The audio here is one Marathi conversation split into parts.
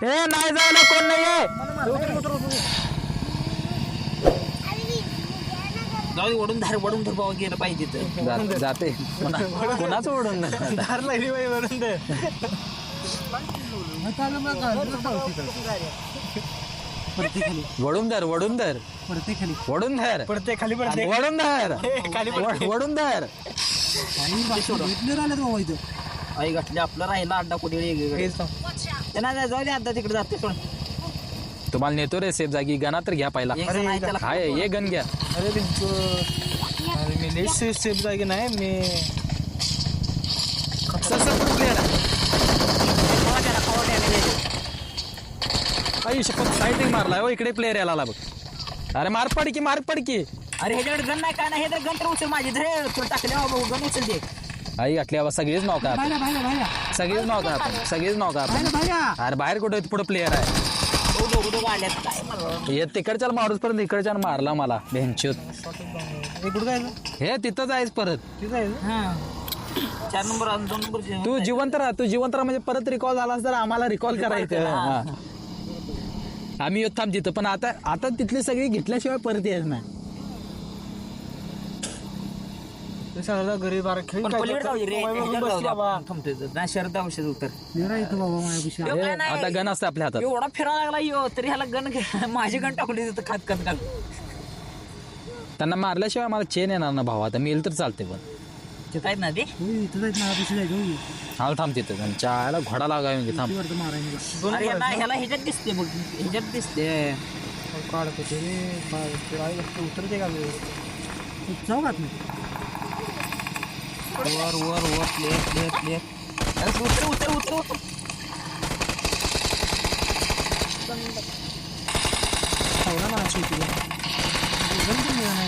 ए नाही जायला कोण नाहीये. जाऊ दे, वडून धार बाबा गेलं पाहिजे तर जाते कोणाचं ओढून धार लागली बाई वरून दे. वडून धर वडून धर वडून धर पडते खाली पडते वडून धर खाली वडून धर. आई घातली आपलं राहिला अड्डा कुठे वेगवेगळे नाही जाऊ दे आता तिकडे जाते सोड. तुम्हाला नेतो रे सेफ जागी. गणा तर घ्या पहिला. एक जण आहे त्याला हाय ये गण घ्या. अरे अरे मी लई सेफ जागी नाही मी काही शपथ साईटिंग मारलाय हो. इकडे प्लेअर यायला बघ. अरे मार पड की मार पड की. अरे ह्याच्याकडे गण नाही काय नाही हे तर गण तर उचल माझी धरे तू टाकले गण उचल दे. आई घातली बाबा सगळीच नाव का सगळीच नाव का आपण सगळीच नाव का आपण. अरे बाहेर कुठे पुढे प्लेअर आहे. आल्यात काय मला हे तिकडच्या मारूच परत इकडच्या मारला मला बेंचूत. कुठं जायचं हे तिथं जायच परत. तिथं जायचं हा 4 नंबर 2 नंबर तू जिवंत राहा म्हणजे परत रिकॉल झालास तर आम्हाला रिकॉल करायचं. हा. आम्ही येत थांब तिथं पण आता तिथली सगळी घेतल्याशिवाय परत येत नाही. घरी बारा खेळ पण पलीकडे जाऊ दे रे ह्याच्यावर जाऊ दे. थांबतोय नाही शरद औषध उतर हे आता गण असते आपल्या हातात. एवढा फिरायला लागला यो तरी ह्याला गण माझी गण टाकली तिथं खात खात खात. त्यांना मारल्याशिवाय मला चेन येणार ना भावा. आता मी येईल तर चालते पण ते काय ना ते हा थांब तिथं त्यांच्या आयला घोडा लागाय थांब. अरे ह्याला ह्याच्यात दिसते बघ ह्याच्यात दिसते. काढतो ते रे उतरते का जाऊ का वर वर वर प्लेयर प्लेयर अरे उतर उतर उतर उतर.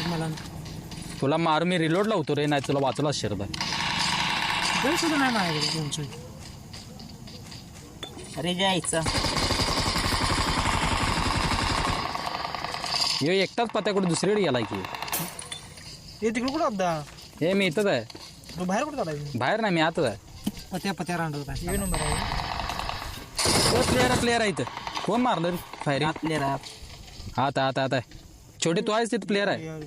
मला तुला मार मी रिलोड लावतो रे. नाही तुला वाचला शरद सुद्धा नाही माझ्याकडे 200. अरे जायचं हे एकटाच पत्याकडे दुसरीकडे गेलाय की. हे तिकडे कुठं अपदा हे मी इथंच आहे. तू बाहेर कुठं चालायचं बाहेर नाही मी आतच आहे. पत्या रांडत आहे नंबर आहे. प्लेअर आहे इथं. कोण मारलं रे फायरिंग. प्लेयर आता आता आता छोटे तू आहेस तिथं प्लेअर आहे.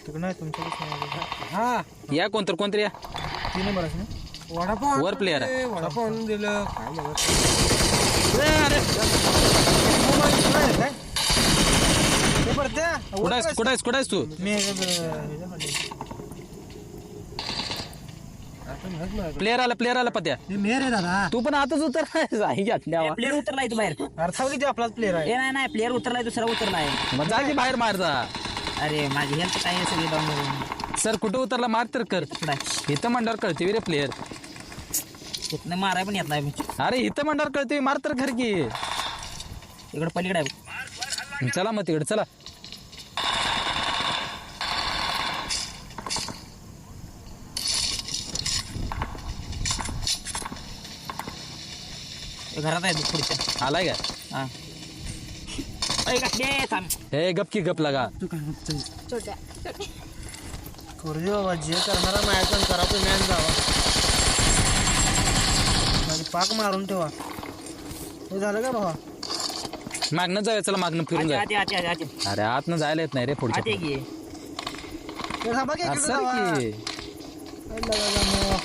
तिकडं नाही तुमच्याकडे हा या कोणतरी या 3 नंबर आहे ना वडापाव वर प्लेअर आहे. वडापाव आणून दिलं काय कुठं आहेस तू. मी प्लेअर आला पत्या. मेर आहे दादा तू पण आताच उतर घातल्या प्लेयर उतरलाय तू बाहेर. अर्थात किती आपलाच प्लेअर आहे. ए नाही प्लेयर उतरलाय दुसरा उतरलाय. मग जा की बाहेर मार जा. अरे माझी हेल्थ काय सगळी डाऊन. सर कुठं उतरला मार तर कर. इथं मंडळावर कळते रे प्लेअर. इथनं माराय पण येत नाही मी. अरे इथं मंडळावर कळते मार तर घर की. इकडे पलीकडे आहे. चला मग तिकडे चला. घरात आहे पुढच्या आलाय का. हा थांब. हे गप की गप लगा. करू दे बाबा जे करणारा माझ्याकडून करा तो मॅन जावा माझी पाक मारून ठेवा. हे झालं का बाबा मागणं जाऊया चला मागणं फिरून जाय. आते अरे आतनं जायला येत नाही रे पुढच्या. घे हे थांबा की इकडे असं जावा. की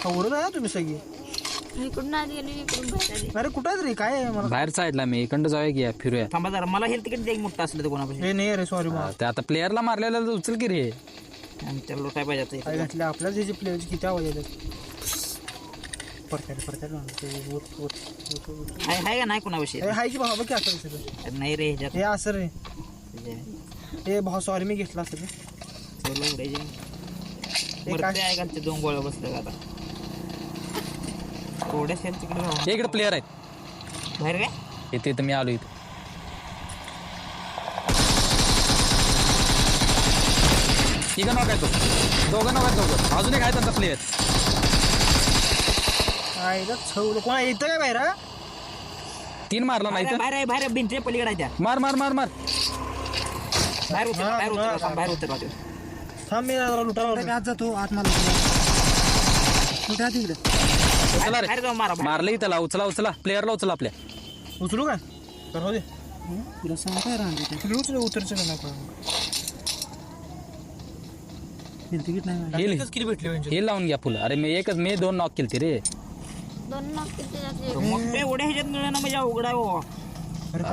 आवरून आहे ना तुम्ही सगळी. इकडून आत गेली इकडून बाहेर आली. अरे कुठं आहे रे काय आहे मला बाहेर साईडला मी इकडं जाऊया की फिरूया. थांबा जरा मला हेल्थ तिकीट द्या मोठं असलं तर कोणापाशी. हे नाही रे सॉरी बा ते आता प्लेअरला मारलेला उचल की रे. त्याला लोटाय पाहिजे काय घातलं आपल्याच ह्याची प्लेअरची किती आवाज येतात. परत्यात हाय का नाही कोणापाशी. हाय की भावा की असं सगळं नाही रे ह्याच्यात हे असं रे हे भाऊ सॉरी मी घेतला असं चलो हे काय आहे का ते 2 गोळ्या बसल्या आता थोड्या हेल्थ तिकडे जाऊ. इकडे प्लेअर आहेत बाहेर काय इथं मी आलो इथं. तिघं नॉक आहे तो. दोघं नॉक आहेत दोघं. अजून एक आहे त्यांचा प्लेअर. कोणा येतं काय बाहेर 3 मारला नाही तर. बाहेर भिंतीच्या पलीकडे आहे त्या. मार मार मार मार. बाहेर उतर थांब मी लुटा जातो आत मला कुठे तिकडे उचला रे. मारलं त्याला. उचला प्लेअरला उचला आपल्या. उचलू का राहू दे तुला सांग काय राहते तिकडे उतरचं का नको तिकीट नाही हिल किती भेटले म्हणजे हिल लावून घ्या फुलं. अरे मी 2 नॉक केलते रे. 2 नॉक किती जाते? मग एवढ्या ह्याच्यात मिळणं म्हणजे अवघड आहे बाबा.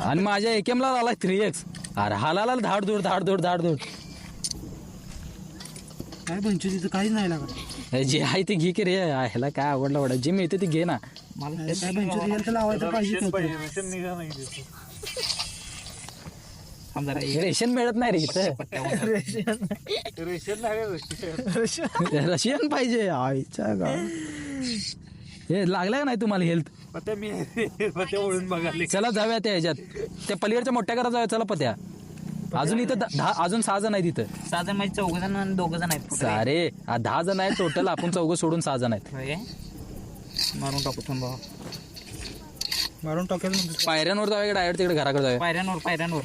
आणि माझ्या AKM ला आला 3x. अरे हालाला धाड धूड काय पंचवीस तिथं काहीच नाही लागत. जे आहे ते घे की रे. ह्याला काय आवडलं जे मिळते ते घे ना. मला काय पंचवीस लावायचं पाहिजे रेशन मिळत नाही रे इथं. रशियन पाहिजे आईच्या गाव. हे लागलं का नाही तुम्हाला हेल्थ? ओळून बघाले चला जाऊया त्या ह्याच्यात त्या पलीकडच्या मोठ्या घरात जाऊया. चला पत्या. अजून इथं अजून 6 जण आहेत इथं. 6 जण म्हणजे 4 जण आणि 2 जण आहेत. सारे 10 जण आहेत टोटल. आपण 4 सोडून 6 जण आहेत. मारून टाकू थांबा. मारून टाकेल पायऱ्यांवर जाऊया डायरेक्ट तिकडे घराकडे जाऊया. पायऱ्यांवर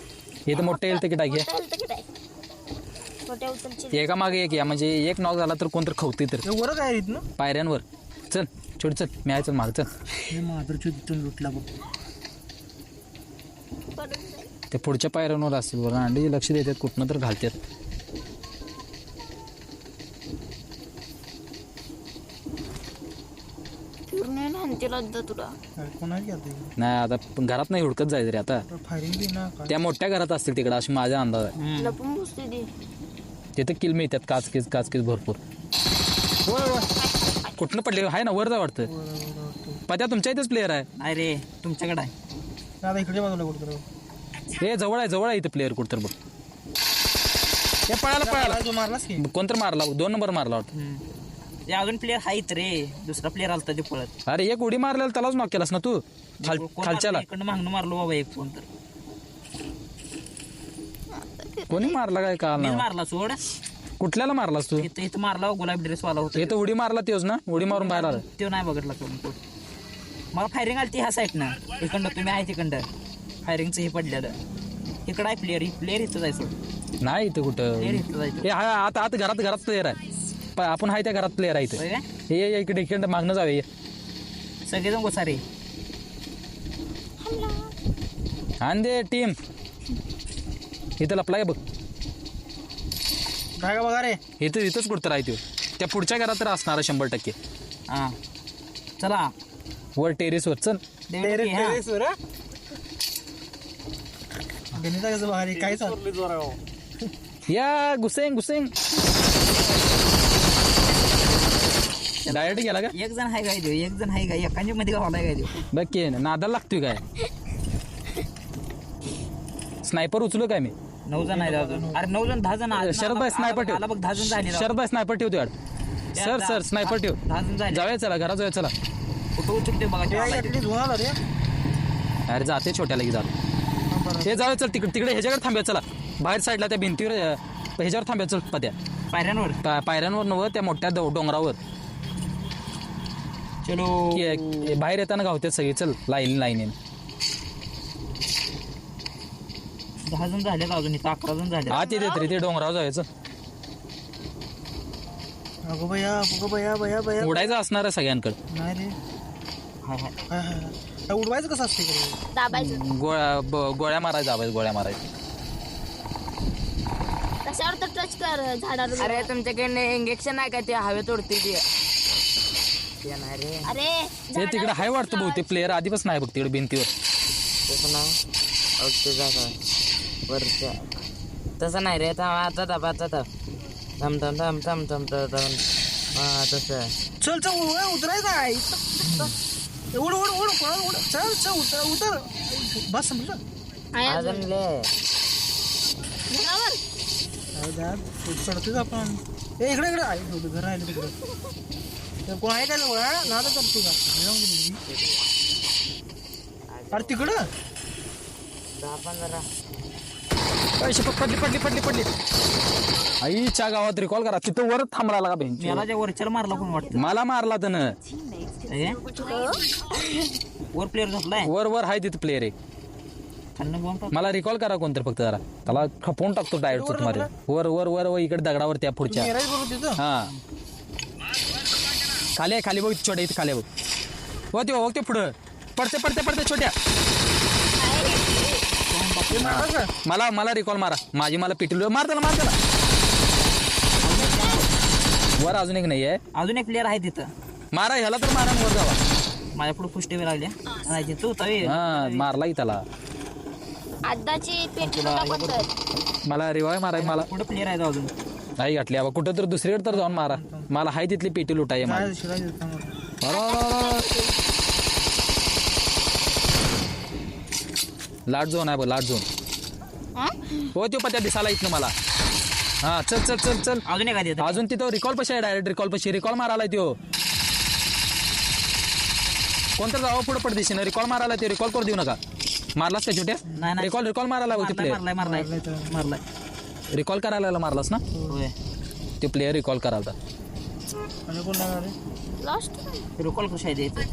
इथं मोठे हेल्थ किट आहे. मोठ्या उचलची एका मागे एक या म्हणजे एक नॉक झाला तर कोणतर खवते तर वर काय ना पायऱ्यांवर. चल छोट चल मी आहे चल माग चल. माधुरची तिथून लुटला बघ. ते पुढच्या पायऱ्यांवर असतील बरं. अंडी लक्ष देतात कुठनं तर घालतात. पूर्ण हानतील तुला. कोणाची आता नाही आता घरात नाही हुडकत जायचं रे आता. फायरिंग बी ना त्या मोठ्या घरात असतील तिकडे अशी माझा अंदाज आहे. लपून बसते ती. तिथे किल मिळतात काचकीच भरपूर. कुठनं पडले आहे ना वर जा वाटतं. पत्या तुमच्या इथेच प्लेअर आहे. नाही रे तुमच्याकडे आहे. आता इकडे बाजूला कुठं हे जवळ आहे इथं प्लेअर कुठं तर बघ. हे पळायला तू मारलास की कोणतर मारला 2 नंबर मारला वाटतं. ते अजून प्लेअर आहेत रे. दुसरा प्लेअर आलता ते पळत. अरे एक उडी मारलेला त्यालाच नॉक केलास ना तू खालच्याला. इकडनं मागणं मारलो बाबा एक कोण तर. कोणी मारला काय का मीच मारला सोड. कुठल्याला मारलास तू? इथं मारला गुलाबी ड्रेस वाला होता. हे तर उडी मारला तेच ना. उडी मारून बाहेर आला. तो नाही बघितला कोण. मला फायरिंग आली ती ह्या साईड ना. इकडं तुम्ही आहे तिकडं फायरिंगचं हे पडलेलं. इकडं आहे प्लेअर इथं जायचं. नाही इथं कुठं. प्लेअर इथं जायचं. हे आता घरात प्लेअर आहे. आपण आहे त्या घरात प्लेअर आहे इथं. हे इकडे मागणं जाऊया. सगळेजण गोसारे आणि दे टीम इथं लपला बघ. काय का बघा रे इथंच कुठं राहतो. त्या पुढच्या घरात तर असणार 100%. हा चला वर टेरेसवर चल. गणिता कसं बघा रे काय चालू या घुसेंग डायरेक्ट गेला का? एक जण आहे काय देऊ. एक जण आहे काय एकांच्या मध्ये गावाला काय देऊ. बघ की नादाला लागतोय काय. स्नायपर उचलू काय मी? 9 जण आहे अजून. अरे 9 जण 10 जण शरद भाई स्नायपर ठेव. बघ 10 जण झाले. शरद भाई स्नायपर ठेवतो यार. सर स्नायपर ठेव. 10 जण झाले. जाऊया चला घरात जाऊया चला. कुठं उचलते बघा. धुवाला रे अरे जाते छोट्याला की जात. हे जाऊया चल तिकडे ह्याच्याकडे थांबूया चला. बाहेर साईडला त्या भिंतीवर ह्याच्यावर थांबूया चल पत्या. पायऱ्यांवर पायऱ्यांवर नव्हतं त्या मोठ्या डोंगरावर. चलो बाहेर येताना गावतात सगळे. चल लाईन 10 जण झाले अजून. इथं 11 जण झाले. आत येते रे ते डोंगरावर जायचं. अगो बया उडायचं असणार आहे सगळ्यांकडे. नाही रे हाय हाय. काय उडवायचं कसं असते इकडे दाबायचं गोळ्या मारायचं गोळ्या मारायचं. कशावर तर टच कर झाडावर. अरे तुमच्याकडे इंजेक्शन आहे का ते हवे तोडते ते? अरे ते तिकडे हाय वाटतं बहुतेक प्लेअर आधीपासून आहे बघ तिकडे भिंतीवर. तसं नाही ओके जागा वरच्या तसं नाही रे. आता थांब हा तसं चल उतरायचं आहे उड चल उतर बस समजलं आहे अजून. अजून ले घरावर. चढतोच आपण. इकडे आहे घर राहिलं तिकडं. कोण आहे काय जवळ नादा करतो का अरे तिकडं 10-15 पैसे पडली आईच्या गावात रिकॉल करा. तिथं वर थांबला का बेंच. मला त्या वरच्याला मारला कोण वाटतं. मला मारला त्यानं. वर प्लेअर झोपलाय. वर आहे तिथं प्लेअर आहे. खाल्लं बॉम्ब टाक. मला रिकॉल करा कोणतरी फक्त जरा. त्याला खपवून टाकतो डायरेक्ट तुम्हाला. वर इकडे दगडावर त्या पुढच्या. मेराज बरोबर तिथं हा खाली बघ छोट्या इथं खाली बघ. हो ते पुढं पडते छोट्या. हे मारलं का? मला रिकॉल मारा माझी मला पिटलो मार त्याला वर अजून एक नाहीये अजून एक प्लेअर आहे तिथं मारा ह्याला तर मारा आणि वर जावा माझ्या पुढे पुष्टी लागल्या नाही तू तवी हा मारला की त्याला आदाची पेटी टाकून तर मला रिवाय माराय मला पुढे प्लेअर आहे तो अजून नाही घातली बाबा कुठं तर दुसरीकडे तर जाऊन मारा मला हाय तिथली पेटी लुटाय काय शिरा देत सांग मला. लाट झोन आहे बघ लाट झोन हा? हो तो पत्या दिसाला इथनं मला हा चल चल चल चल अजून एक आहे तिथं अजून तिथं रिकॉल पशी आहे डायरेक्ट रिकॉल मारायला त्यो कोणतं जावं पुढे पडदिशी रिकॉल मारायला ते रिकॉल करू देऊ नका मारलास का छोट्या नाही. रिकॉल मारायला होती प्लेअर मारलाय रिकॉल करायला मारलास ना होय ते प्लेअर रिकॉल करायला आणि कोण लागणार रे? लॉस्ट रिकॉल कशा आहे ते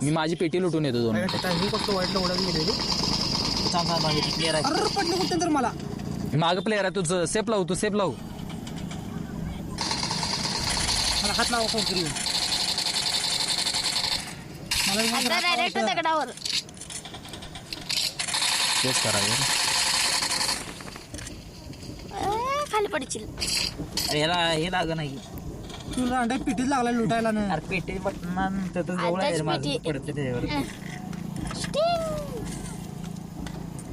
मी माझी पेटी लुटून येतो दोन काय काय मी फक्त वाईटला उडायला गेले रे. प्लेअर आहे अरे पडलं कुठं तर मला माग प्लेअर आहे तुझं सेफ लावू तू सेफ लावू मला हात लावा कोण तरी मला एक आता डायरेक्ट दगडावर तेच करायचं खाली पडशील अरे ह्याला हे लाग नाही तुला अंड्या पिटीत लागला लुटायला ना अरे पेटी बटन तर जवळ आहे रे माझं पडते त्याच्यावर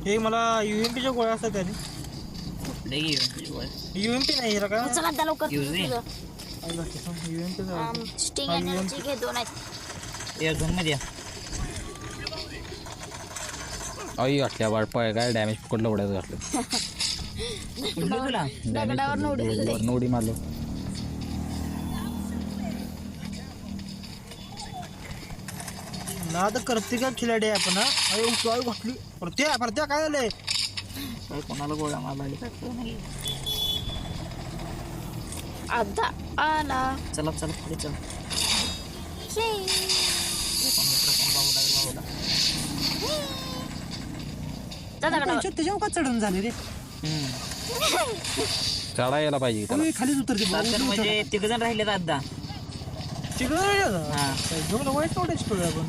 हे मला युएमपीच्या गोळ्या असतात त्याने युएमपी नाही रे का चला आता लवकर Use it. UMP sting energy घे 2 आहेत या झोन मध्ये आई घातल्या वाट पाय काय डॅमेज पकडलं उड्याचं घातलं तुला दगडावर नोडी नोडी मारलो ना तर करते का खिलाडी आहे आपण हा? अरे उचलावी घातली परत्या काय झालंय काय कोणाला गोळ्या मारला काय कळलं नाही. आता आला चला पुढे चल दगडावर त्याच्यावर का चढून झाले रे चढा यायला पाहिजे त्याला. खालीच उतरते तर म्हणजे तिघ जण राहिले आता तिकडं हा वाईट नव्हतं स्टोरी आपण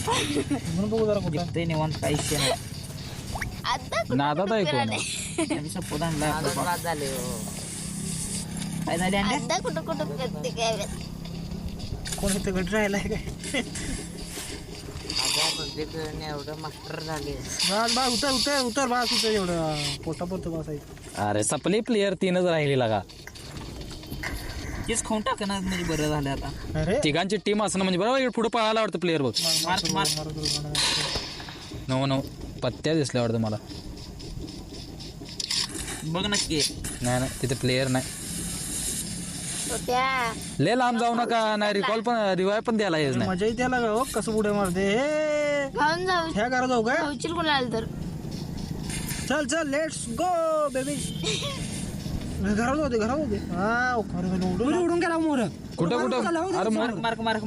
म्हणून बघू जरा कुठं ते निवांत काही विषय नाही आता नादात आहे कोण आम्ही सपोर्ट आणला झाले काय झाले अंड्या आता कुठं करते काय कोण इथं गट राहिलाय काय एवढं मास्टर झाले बास उतर बास उतर एवढं पोटा बसायचं अरे सपली प्लेअर 3च राहिली लागा तेच खाऊन टाक ना म्हणजे बरं झालं आता अरे तिघांची टीम असणं म्हणजे बरोबर पुढे पळायला वाटतं प्लेअर बघ मार नव पत्त्या दिसल्या वाटतं मला बघ नक्की नाही तिथे प्लेअर नाही त्या लय लांब जाऊ नका नाही रिकॉल पण रिवाय पण द्यायला येत नाही मजा येते याला का हो कसं पुढे मारते हे खाऊन जाऊ ह्या करा जाऊ काय खाऊशील कोणाला तर चल लेट्स गो बेबी घरात होते हा उडून गेला मोर कुठं अरे मार्क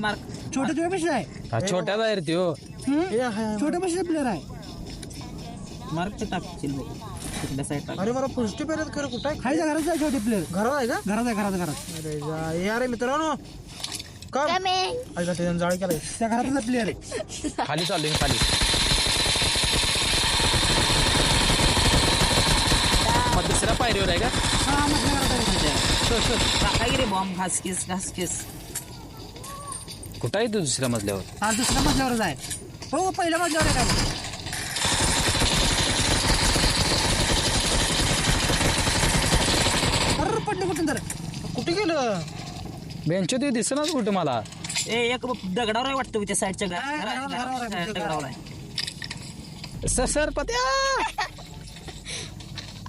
छोटे पेक्षा आहे छोट्याचा आहे रे त्यो छोट्या पेक्षा प्लेअर आहे मार्कचं टाकशील बघ तिकडल्या साईड टाक अरे मला पुष्टी पेरत खरं कुठं आहे खायच्या घरात आहे छोटे प्लेअर घरात आहे का घरात अरे जा ये अरे मित्रांनो का त्याच्यानं जाळ केलाय त्या घरातला प्लेअर आहे खाली चाललोय मी खाली मग दुसऱ्या पायरीवर आहे का हा मधल्या घरात आहे टाका रे बॉम्ब घासकीस कुठं आहे तू दुसऱ्या मजल्यावर हा दुसऱ्या मजल्यावरच आहे हो पहिल्या मजल्यावर आहे काय अरे पडले कुठून तर कुठे गेलं बेंच ते दिसनाच कुठं मला ए एक दगडावर आहे वाटतं त्या साईडच्या दगडावर आहे सर पत्या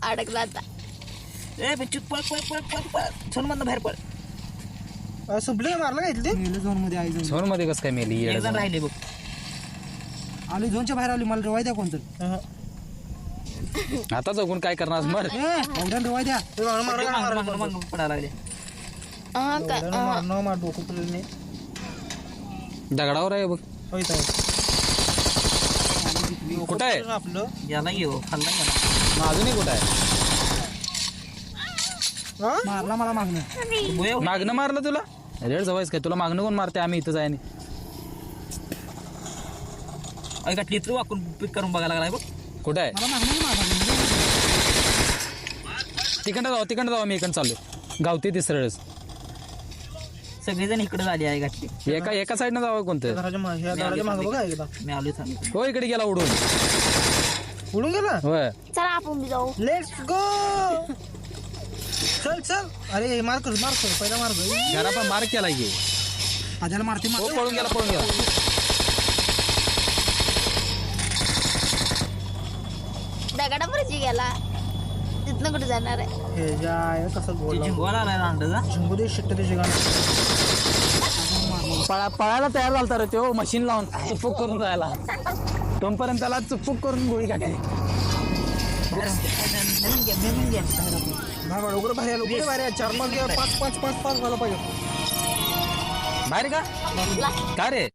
अडकला आता ए बिच्चूत पळ झोन मधनं बाहेर पळ सुबले मारला का इथले झोन मध्ये आई झोन मध्ये कसं काय मेली एक जण राहिले बघ आली झोनच्या बाहेर आली मला रवाय द्या कोणतं आता जगून काय करणार मर एवढ्या रवाय द्या मागं पडायला लागले मार डोकं तुला दगडावर आहे बघ कुठं आहे आपलं याला घेऊ खाल्ला गेला मग अजूनही कुठं आहे मारला मला मागणं मागणं मारलं तुला रेड जवळच काय तुला मागणं कोण मारते आम्ही इथं जायने ऐका टित्र वाकून पिक करून बघायला लागलाय बघ कुठं आहे मला मागणी मागा तिकडं जाऊ मी इकडं चालू गावते तिसरंच सगळेजण इकडे झाली आहे घातली एका साईडनं जावं कोणतं घराच्या ह्या झाडाच्या मागं बघा एकदा मी आलो थांब हो इकडे गेला उडून उडून गेला होय चला आपण बी जाऊ लेट्स गो चल चल अरे मार कर पहिला मार कर घरा पण मार केला की आजाला मारते हो पळून गेला दगडा परची गेला तिथनं कुठे जाणार आहे हे जाय कसं गोल जिंकवायला आलाय अंदाजा झिंगू दे शिट्ट त्याची गाणं पळायला तयार झालता रे तो मशीन लावून चुपूक करून जायला तोपर्यंत त्याला चुपूक करून गोळी घातली उघडं बाहेर उघडं बाहेर 4 5 मला पाहिजे बाहेर का रे